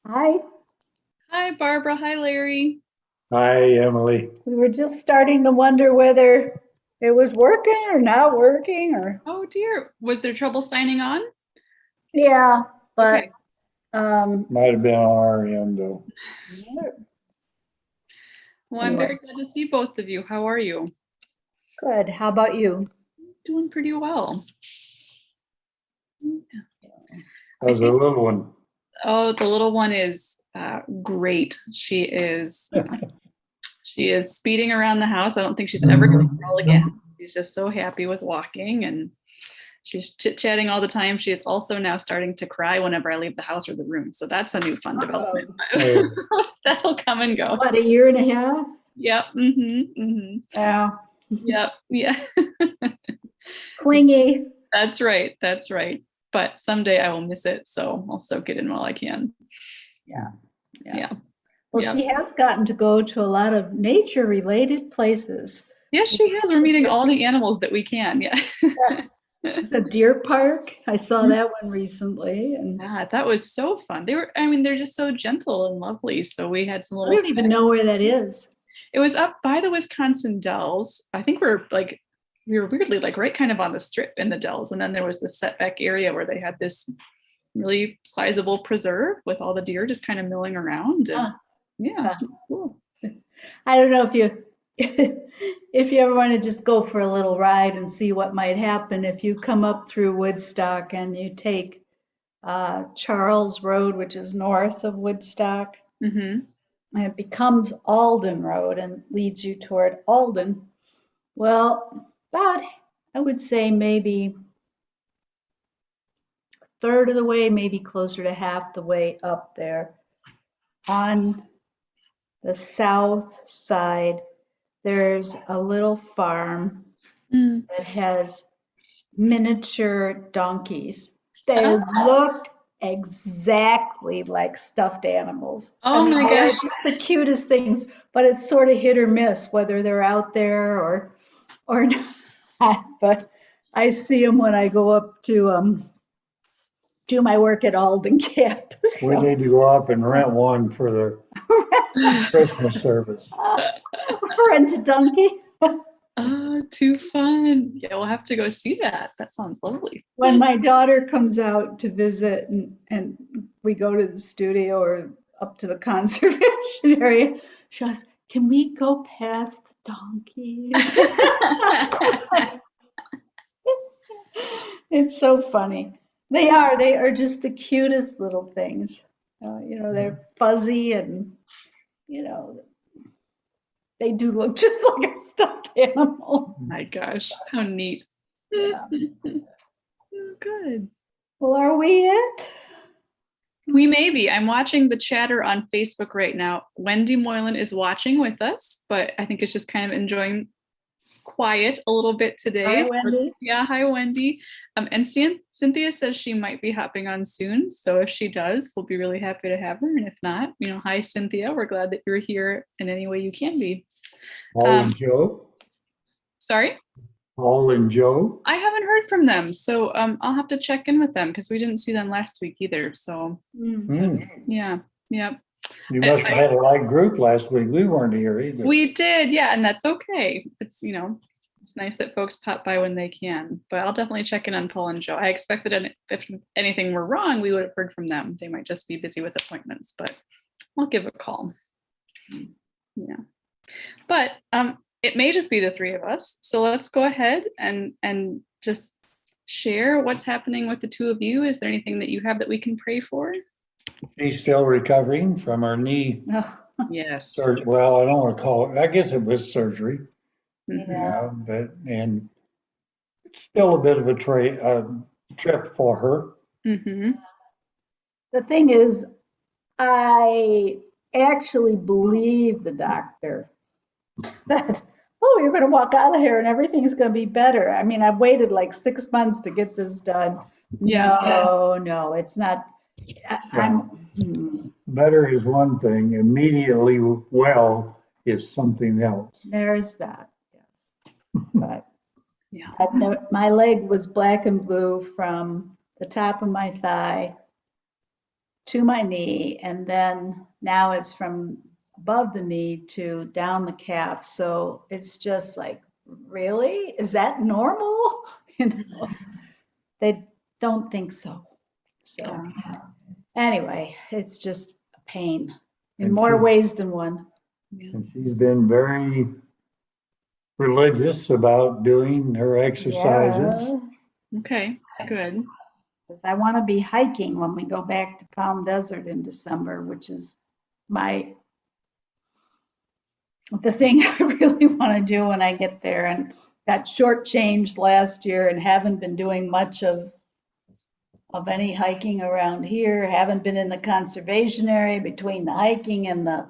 Hi, Hi, Barbara. Hi, Larry. Hi, Emily. we were just starting to wonder whether it was working or not working or, Oh dear. Was there trouble signing on? yeah, but, Okay. Might have been on our end though. Well, I'm Anyway, very glad to see both of you. How are you? good. How about you? Doing pretty well. I How's the think, little one? oh, the little one is great. She is speeding around the house. I don't think she's ever going to crawl again. She's just so happy with walking and she's chit-chatting all the time. She is also now starting to cry whenever I leave the house or the room. So that's a new fun development. Oh, That'll come and go. What, a year and a half? Yep. Yeah, Yep. Yeah. clingy. That's right. That's right. But someday I will miss it, so I'll soak it in while I can. Yeah, yeah. Yeah. Well, Yeah. she has gotten to go to a lot of nature-related places. Yes, she has. We're meeting all the animals that we can. Yeah. The deer park, I saw that one recently, and Yeah, that was so fun. They're just so gentle and lovely. So we had some I little don't even snacks. know where that is. It was up by the Wisconsin Dells. I think we were weirdly like right kind of on the strip in the Dells. And then there was this setback area where they had this really sizable preserve with all the deer just kind of milling around. And Ah, yeah, ah. cool. I don't know if you if you ever want to just go for a little ride and see what might happen if you come up through Woodstock and you take Charles Road, which is north of Woodstock, Hmm. and it becomes Alden Road and leads you toward Alden. Well, about I would say maybe a third of the way, maybe closer to half the way up there on the south side. There's a little farm Mm. that has miniature donkeys. They Oh, looked exactly like stuffed animals. I oh mean, my they are gosh. just the cutest things, but it's sort of hit or miss whether they're out there or not. But I see them when I go up to do my work at Alden Camp. we So need to go up and rent one for the Christmas service. rent a donkey. Oh, too fun. Yeah, we'll have to go see that. That sounds lovely. When my daughter comes out to visit and we go to the studio or up to the conservation area, she goes, "Can we go past the donkeys?" It's so funny. They are just the cutest little things. They're fuzzy and, you know, they do look just like a stuffed animal. My gosh, how neat. Yeah. Oh, good. Well, are we it? We may be. I'm watching the chatter on Facebook right now. Wendy Moylan is watching with us, but I think it's just kind of enjoying quiet a little bit Hi, today. Wendy. Yeah, hi, Wendy. And Cynthia says she might be hopping on soon. So if she does, we'll be really happy to have her. And if not, hi, Cynthia. We're glad that you're here in any way you can be. Paul Um, and Joe. sorry? Paul and Joe. I haven't heard from them, so I'll have to check in with them because we didn't see them last week either. So Mm. yeah, yeah, You must have had a light group last week. We weren't here either. we did, yeah, and that's okay. It's nice that folks pop by when they can. But I'll definitely check in on Paul and Joe. I expect that if anything were wrong, we would have heard from them. They might just be busy with appointments, but I'll give a call. Yeah, but it may just be the three of us. So let's go ahead and just share what's happening with the two of you. Is there anything that you have that we can pray for? She's still recovering from her knee Oh, Yes. surgery. Well, I don't want to call it, I guess it was surgery. Mhm. yeah. And it's still a bit of a trip for her. Mhm. The thing is, I actually believe the doctor that oh, you're going to walk out of here and everything's going to be better. I mean, I've waited like 6 months to get this done. Yeah. No, it's not. I'm, Better is one thing, immediately well is something else. there's that, yes. But Yeah. my leg was black and blue from the top of my thigh to my knee, and then now it's from above the knee to down the calf. So it's just like, really? Is that normal? You know, they don't think so. So anyway, it's just a pain in And more she- ways than one. Yeah. And she's been very religious about doing her exercises. Yeah. Okay, good. I want to be hiking when we go back to Palm Desert in December, which is the thing I really want to do when I get there, and got shortchanged last year and haven't been doing much of any hiking around here. Haven't been in the conservation area between the hiking and the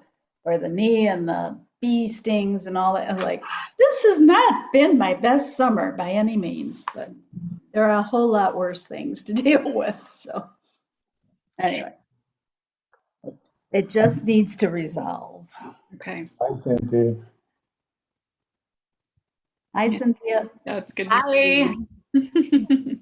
knee and the bee stings and all that. I was like, this has not been my best summer by any means, but there are a whole lot worse things to deal with. So anyway, it just needs to resolve. Okay. I sent to, Hi, Yeah. Cynthia. That's good to Hi. see.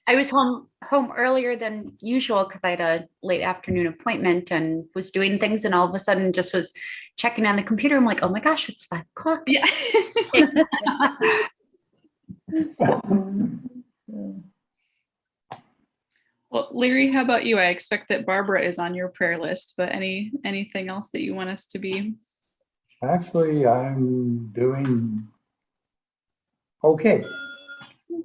I was home earlier than usual because I had a late afternoon appointment and was doing things, and all of a sudden just was checking on the computer. I'm like, oh my gosh, it's 5 o'clock. Yeah. Well, Larry, how about you? I expect that Barbara is on your prayer list, but anything else that you want us to be? actually, I'm doing okay.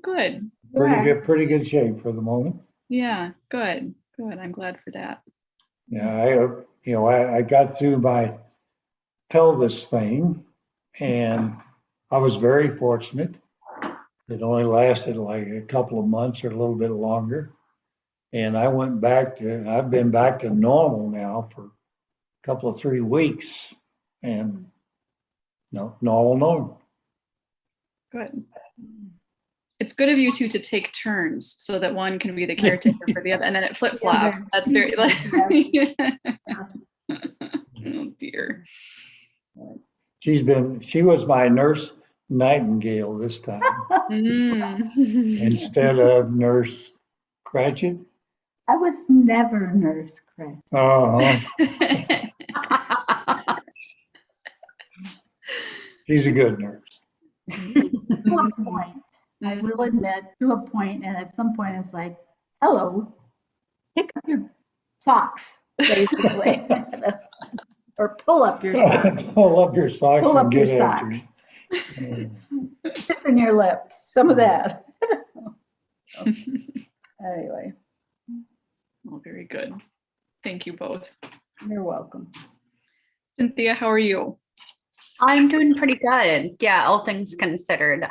Good. Pretty good shape for the moment. Yeah, good. Good. I'm glad for that. Yeah, I got through my pelvis thing, and I was very fortunate. It only lasted like a couple of months or a little bit longer. And I've been back to normal now for a couple of 3 weeks, and normal. Good. It's good of you two to take turns so that one can be the caretaker for the other, and then it flip flops. That's very like. Oh dear. She was my nurse Nightingale this time Mm. instead of Nurse Cratchit. I was never Nurse Craig. Uh-huh. She's a good nurse. To a point, I will admit, to a point, and at some point it's like, hello, pick up your socks, basically. Or pull up your socks. Pull up your socks Pull and up your get after socks. it. Stiffen your lip, some of that. Anyway, Well, very good. Thank you both. you're welcome. Cynthia, how are you? I'm doing pretty good. Yeah, all things considered,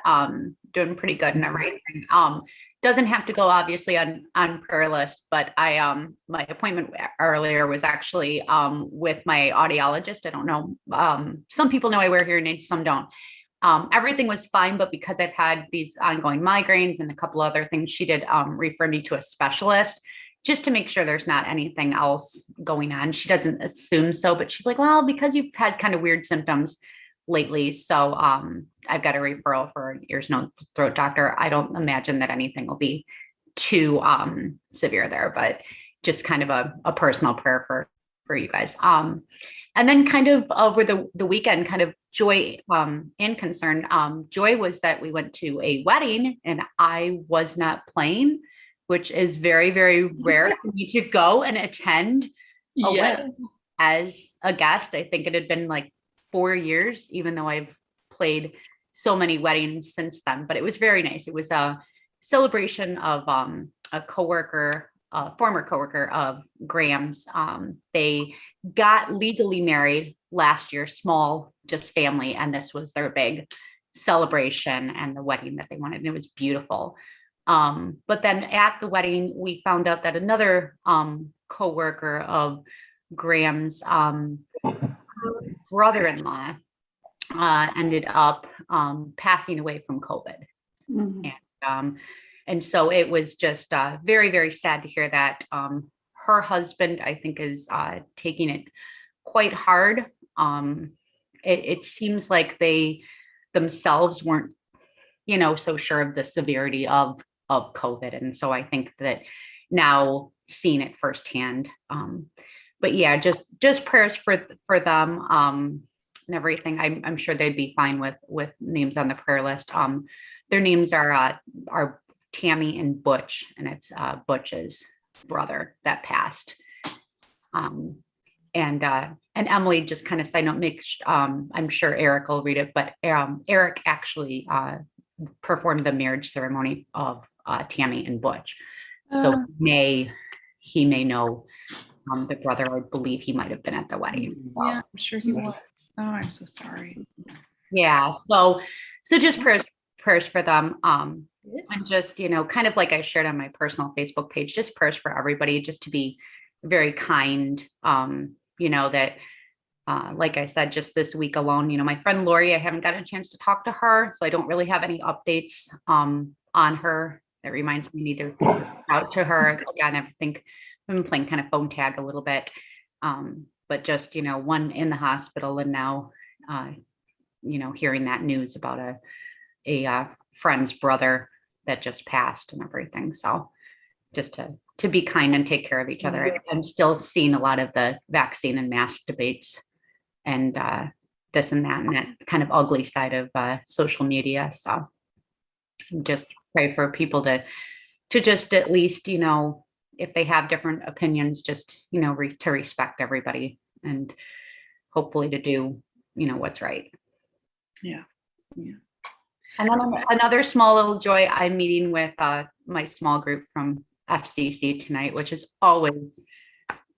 doing pretty good and everything. Doesn't have to go obviously on prayer list, but my appointment earlier was actually with my audiologist. I don't know. Some people know I wear hearing aids, some don't. Everything was fine, but because I've had these ongoing migraines and a couple other things, she did refer me to a specialist just to make sure there's not anything else going on. She doesn't assume so, but she's like, well, because you've had kind of weird symptoms lately, so I've got a referral for an ears, nose, throat doctor. I don't imagine that anything will be too severe there, but just kind of a personal prayer for you guys. And then kind of over the weekend, kind of joy and concern. Joy was that we went to a wedding and I was not playing, which is very, very rare for me to go and attend a wedding as a guest. I think it had been like 4 years, even though I've played so many weddings since then, but it was very nice. It was a celebration of a coworker, former coworker of Graham's. They got legally married last year, small, just family, and this was their big celebration and the wedding that they wanted, and it was beautiful. But then at the wedding, we found out that another coworker of Graham's brother-in-law ended up passing away from COVID. Mhm. And so it was just very, very sad to hear that. Her husband, I think, is taking it quite hard. It seems like they themselves weren't, so sure of the severity of COVID. And so I think that now seeing it firsthand. But yeah, just prayers for them and everything. I'm sure they'd be fine with names on the prayer list. Their names are Tammy and Butch, and it's Butch's brother that passed. And Emily, just kind of side note, I'm sure Eric will read it, but Eric actually performed the marriage ceremony of Tammy and Butch. So he may know the brother. I believe he might have been at the wedding. Yeah, I'm sure he was. Oh, I'm so sorry. Yeah. So just prayers for them. And just, kind of like I shared on my personal Facebook page, just prayers for everybody, just to be very kind. That, like I said, just this week alone, my friend Lori, I haven't gotten a chance to talk to her, so I don't really have any updates on her. That reminds me, need to reach out to her again. I think I've been playing kind of phone tag a little bit, but just, one in the hospital, and now, hearing that news about a friend's brother that just passed and everything. So just to be kind and take care of each other. I'm still seeing a lot of the vaccine and mask debates and this and that kind of ugly side of social media. So just pray for people to just at least, if they have different opinions, just, to respect everybody and hopefully to do, what's right. Yeah. And then another small little joy, I'm meeting with my small group from FCC tonight, which is always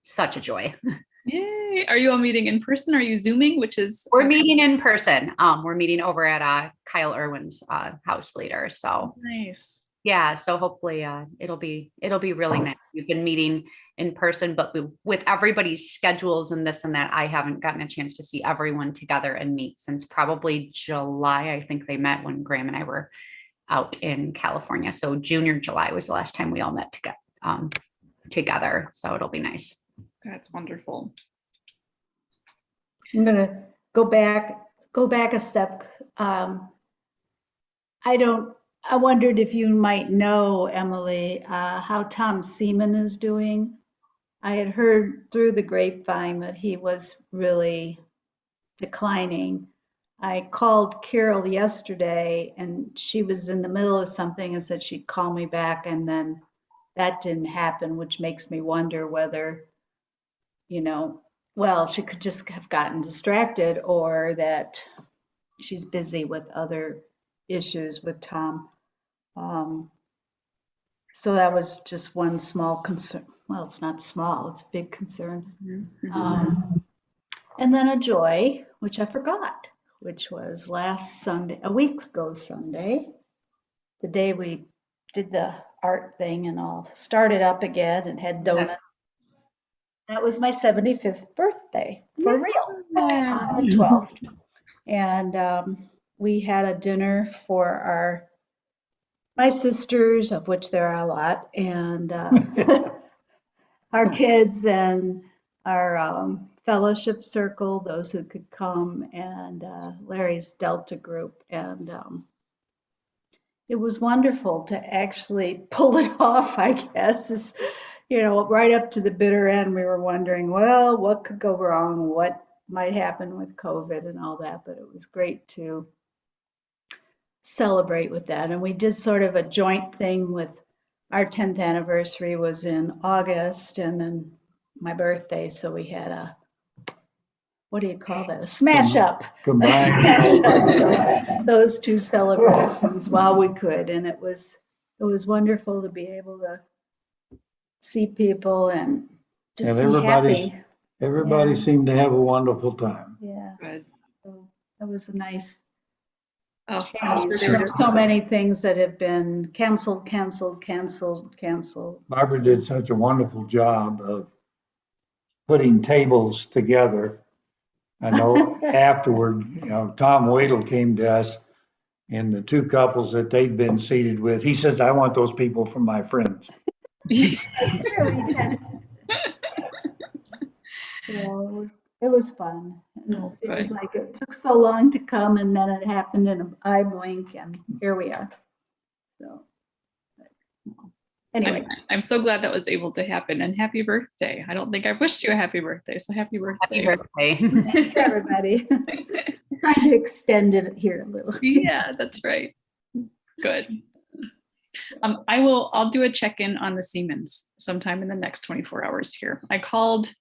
such a joy. Yay. Are you all meeting in person? Are you Zooming? We're meeting in person. We're meeting over at Kyle Irwin's house later. So nice. Yeah, so hopefully it'll be really nice. We've been meeting in person, but with everybody's schedules and this and that, I haven't gotten a chance to see everyone together and meet since probably July. I think they met when Graham and I were out in California. So June or July was the last time we all met together. So it'll be nice. That's wonderful. I'm gonna go back a step. I wondered if you might know, Emily, how Tom Seaman is doing. I had heard through the grapevine that he was really declining. I called Carol yesterday and she was in the middle of something and said she'd call me back, and then that didn't happen, which makes me wonder whether, well, she could just have gotten distracted or that she's busy with other issues with Tom. So that was just one small concern. Well, it's not small, it's a big concern. Mm-hmm. And then a joy, which I forgot, which was last Sunday, a week ago Sunday, the day we did the art thing and all started up again and had donuts. That was my 75th birthday, for real, on the 12th. And we had a dinner for my sisters, of which there are a lot, and our kids and our fellowship circle, those who could come, and Larry's Delta group. And it was wonderful to actually pull it off, I guess. Right up to the bitter end, we were wondering, well, what could go wrong? What might happen with COVID and all that? But it was great to celebrate with that. And we did sort of a joint thing with our 10th anniversary was in August, and then my birthday. So we had what do you call that? A smash up. Combined. Those two celebrations while we could. And it was wonderful to be able to see people and just And be happy. everybody seemed to have a wonderful time. Yeah. Good. So that was a nice Oh, change from so many things that have been canceled. Barbara did such a wonderful job of putting tables together I know afterward, Tom Wadle came to us and the two couples that they'd been seated with, he says, I want those people for my friends. Sure we did. So it was fun. And Oh, it seems good. like it took so long to come and then it happened in an eye blink and here we are. So anyway, I'm so glad that was able to happen, and happy birthday. I don't think I've wished you a happy birthday, so happy birthday. Happy birthday. thanks everybody. Trying to extend it here a little. Yeah, that's right. Good. I'll do a check-in on the Siemens sometime in the next 24 hours here. I called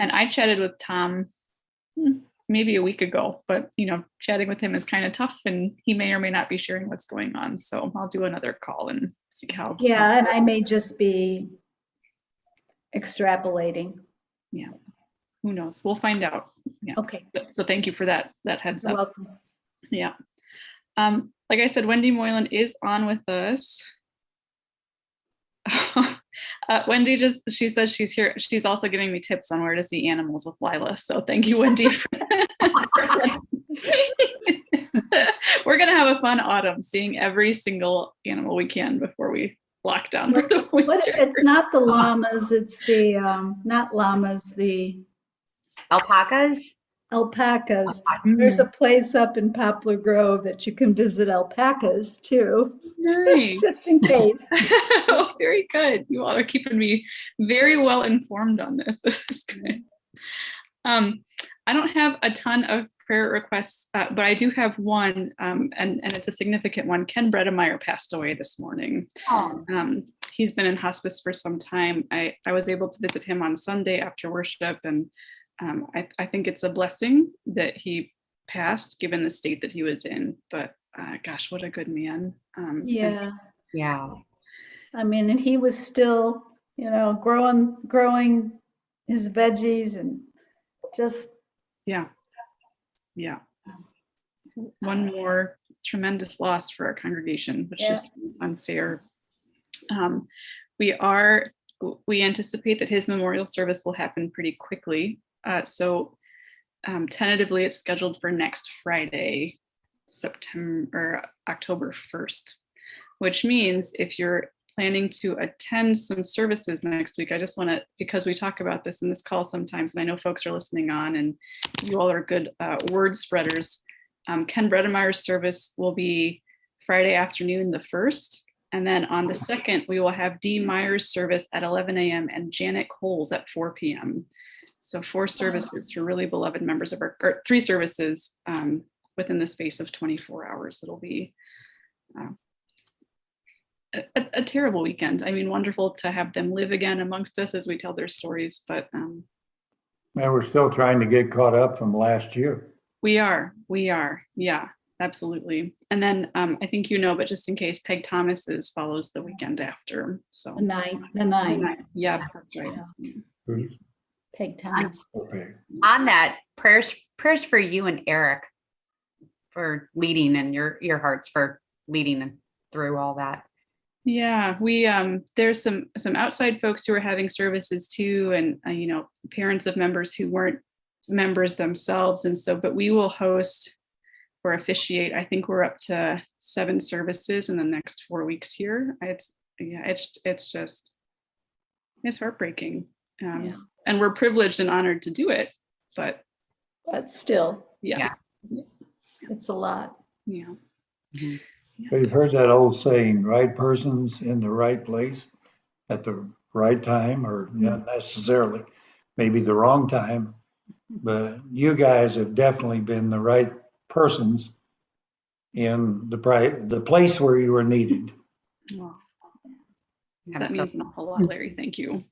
and I chatted with Tom maybe a week ago, but chatting with him is kind of tough and he may or may not be sharing what's going on. So I'll do another call and see how. Yeah, and I may just be extrapolating. Yeah, who knows? We'll find out. Yeah. Okay, So thank you for that heads you're up. welcome. Yeah. Like I said, Wendy Moylan is on with us. Wendy she says she's here. She's also giving me tips on where to see animals with Lila. So thank you, Wendy. We're going to have a fun autumn seeing every single animal we can before we lock down for the winter. What if it's not the llamas, it's the, not llamas, the Alpacas? alpacas. There's a place up in Poplar Grove that you can visit alpacas too, Nice. just in case. Oh, very good. You all are keeping me very well informed on this. This is good. I don't have a ton of prayer requests, but I do have one, and it's a significant one. Ken Bredemeyer passed away this morning. Oh. He's been in hospice for some time. I was able to visit him on Sunday after worship, and I think it's a blessing that he passed given the state that he was in, but gosh, what a good man. Yeah, Yeah. I mean, and he was still, growing his veggies and just, Yeah. One more tremendous loss for our congregation, which just is unfair. We anticipate that his memorial service will happen pretty quickly. So tentatively it's scheduled for next Friday, October 1st, which means if you're planning to attend some services next week, I just want to, because we talk about this in this call sometimes, and I know folks are listening on and you all are good word spreaders. Ken Bredemeyer's service will be Friday afternoon, the 1st. And then on the 2nd, we will have Dee Meyer's service at 11 a.m. and Janet Cole's at 4 p.m. So 4 services for really beloved members of or 3 services within the space of 24 hours. It'll be a terrible weekend. I mean, wonderful to have them live again amongst us as we tell their stories, but Man, we're still trying to get caught up from last year. we are, yeah, absolutely. And then I think but just in case, Peg Thomas's follows the weekend after. So the ninth. yeah, that's right. Yeah. Peg Thomas. Okay. On that, prayers for you and Eric for leading, and your hearts for leading through all that. Yeah, we there's some outside folks who are having services too, and parents of members who weren't members themselves, and so but we will host or officiate. I think we're up to 7 services in the next 4 weeks here. It's just heartbreaking, and we're privileged and honored to do it, but still, yeah. it's a lot. Yeah. Mm-hmm. You've heard that old saying, right person's in the right place at the right time, or not necessarily, maybe the wrong time, but you guys have definitely been the right persons in the place where you were needed. Well, that means an awful lot, Larry. Thank you.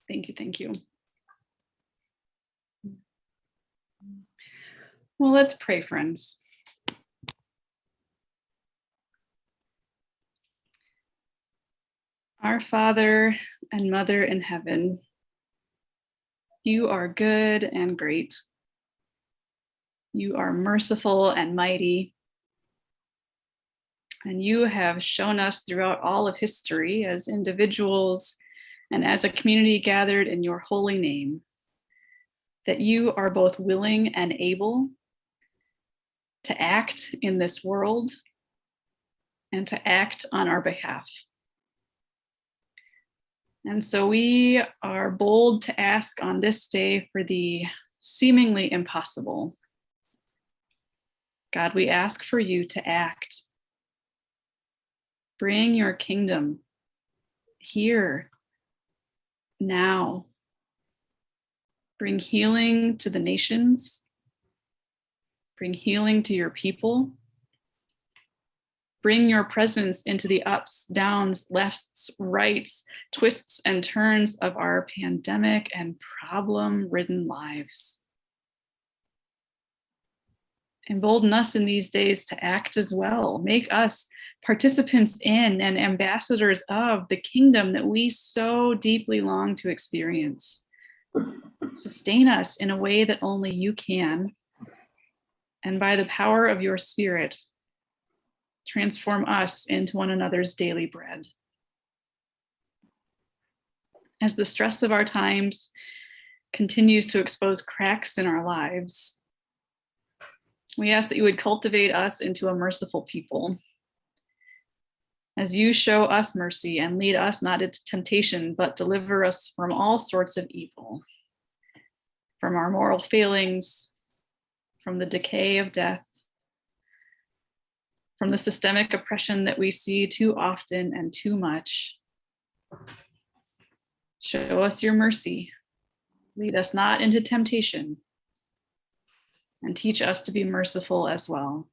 Thank you. Well, let's pray, friends. Our Father and Mother in heaven, you are good and great. You are merciful and mighty. And you have shown us throughout all of history as individuals and as a community gathered in your holy name that you are both willing and able to act in this world and to act on our behalf. And so we are bold to ask on this day for the seemingly impossible. God, we ask for you to act. Bring your kingdom here, now. Bring healing to the nations. Bring healing to your people. Bring your presence into the ups, downs, lefts, rights, twists, and turns of our pandemic and problem-ridden lives. Embolden us in these days to act as well. Make us participants in and ambassadors of the kingdom that we so deeply long to experience. Sustain us in a way that only you can, and by the power of your Spirit, transform us into one another's daily bread. As the stress of our times continues to expose cracks in our lives, we ask that you would cultivate us into a merciful people. As you show us mercy and lead us not into temptation, but deliver us from all sorts of evil, from our moral failings, from the decay of death, from the systemic oppression that we see too often and too much. Show us your mercy. Lead us not into temptation, and teach us to be merciful as well.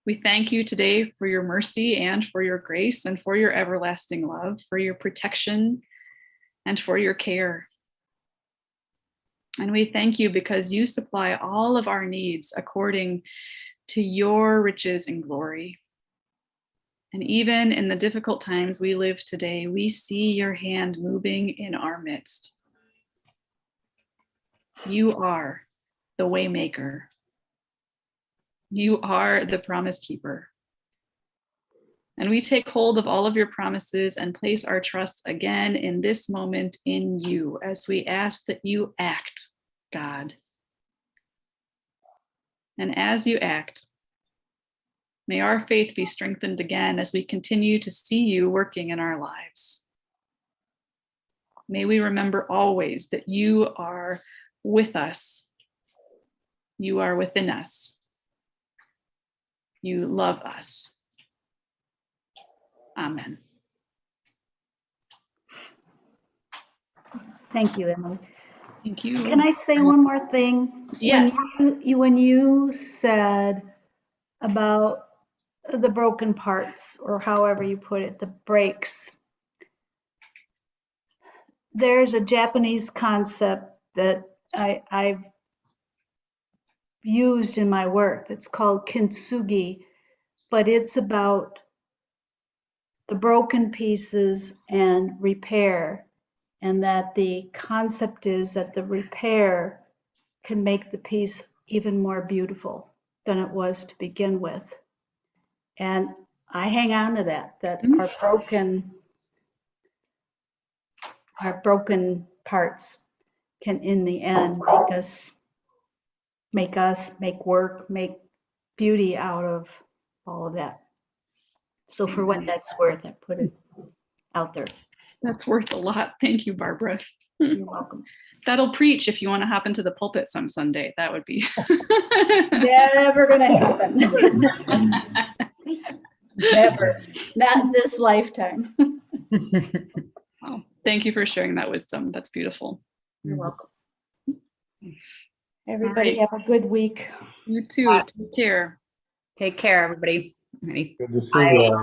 We thank you today for your mercy and for your grace and for your everlasting love, for your protection and for your care. And we thank you because you supply all of our needs according to your riches and glory. And even in the difficult times we live today, we see your hand moving in our midst. You are the way maker. You are the promise keeper. And we take hold of all of your promises and place our trust again in this moment in you as we ask that you act, God. And as you act, may our faith be strengthened again as we continue to see you working in our lives. May we remember always that you are with us. You are within us. You love us. Amen. Thank you, Emily. Thank you. Can I say one more thing? Yes. When you said about the broken parts, or however you put it, the breaks, there's a Japanese concept that I've used in my work. It's called kintsugi, but it's about the broken pieces and repair, and that the concept is that the repair can make the piece even more beautiful than it was to begin with. And I hang on to that our broken parts can in the end make work, make beauty out of all of that. So for what that's worth, I put it out there. That's worth a lot. Thank you, Barbara. You're welcome. That'll preach if you want to hop into the pulpit some Sunday. That would be. Never gonna happen. Never. Not in this lifetime. Wow. Thank you for sharing that wisdom. That's beautiful. You're welcome. Everybody have a good week. You too. Take care. Take care, everybody. Alrighty. Good to see Bye. you all.